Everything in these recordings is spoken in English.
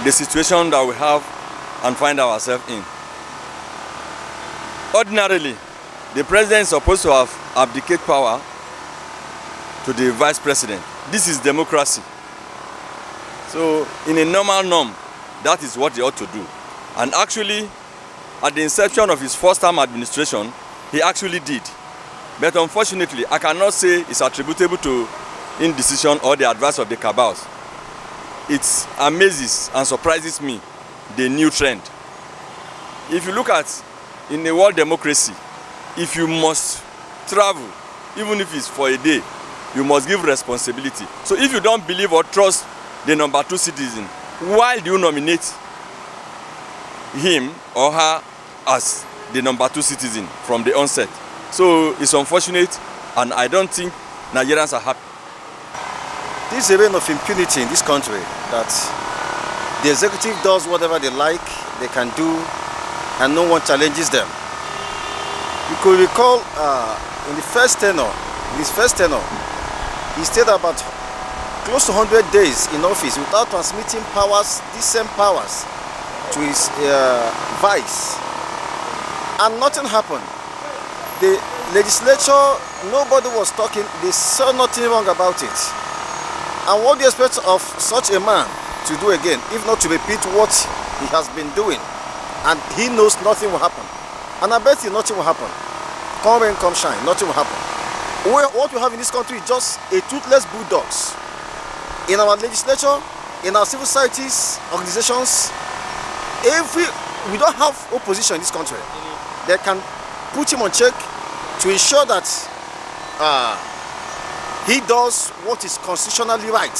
the situation that we have and find ourselves in. Ordinarily, the president is supposed to have abdicate power to the vice president. This is democracy. So in a normal norm, that is what he ought to do. And actually, at the inception of his first-term administration, he actually did. But unfortunately, I cannot say it's attributable to indecision or the advice of the cabals. It amazes and surprises me, the new trend. If you look at, in a world democracy, if you must travel, even if it's for a day, you must give responsibility. So if you don't believe or trust the number 2 citizen, why do you nominate him or her as the number 2 citizen from the onset? So it's unfortunate, and I don't think Nigerians are happy. This is a reign of impunity in this country, that the executive does whatever they like, they can do, and no one challenges them. You could recall in his first tenure, he stayed about close to 100 days in office without transmitting powers, these same powers, to his vice. And nothing happened. The legislature, nobody was talking, they saw nothing wrong about it. And what do you expect of such a man to do again, if not to repeat what he has been doing? And he knows nothing will happen. And I bet you nothing will happen. Come rain, come shine, nothing will happen. What we have in this country is just a toothless bulldogs. In our legislature, in our civil societies, organizations, we don't have opposition in this country. They can put him on check to ensure that he does what is constitutionally right.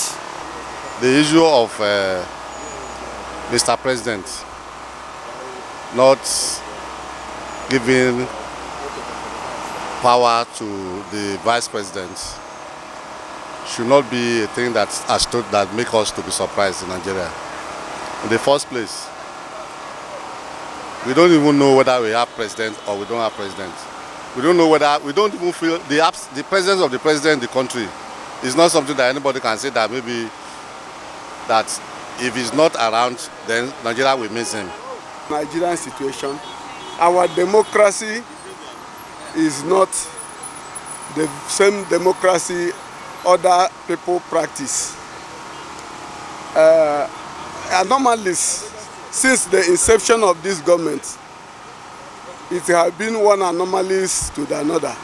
The issue of Mr. President not giving power to the vice president should not be a thing that make us to be surprised in Nigeria. In the first place, we don't even know whether we have president or we don't have president. We don't know whether, we don't even feel the presence of the president in the country is not something that anybody can say that maybe that if he's not around, then Nigeria will miss him. Nigerian situation, our democracy is not the same democracy other people practice. Anomalies, since the inception of this government, it has been one anomalies to the another.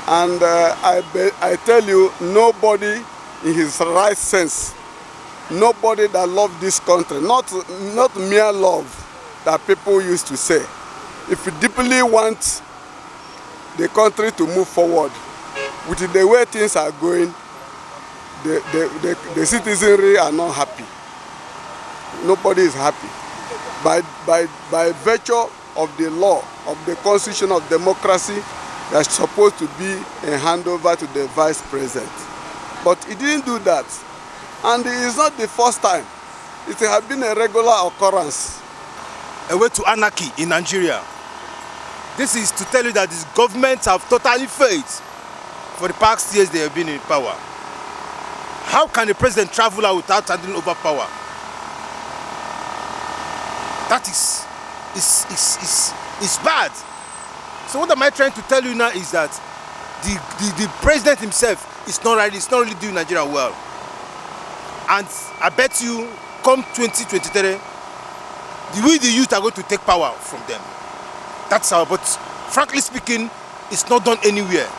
And I tell you, nobody in his right sense, nobody that loves this country, not mere love that people used to say. If you deeply want the country to move forward, with the way things are going, the citizenry are not happy. Nobody is happy. By virtue of the law, of the constitution of democracy, that's supposed to be a handover to the vice president. But he didn't do that. And it is not the first time. It has been a regular occurrence. A way to anarchy in Nigeria. This is to tell you that these governments have totally failed. For the past years they have been in power. How can the president travel out without handing over power? That is bad. So what am I trying to tell you now is that the president himself is not really doing Nigeria well. And I bet you, come 2023, the youth are going to take power from them. That's how, but frankly speaking, it's not done anywhere.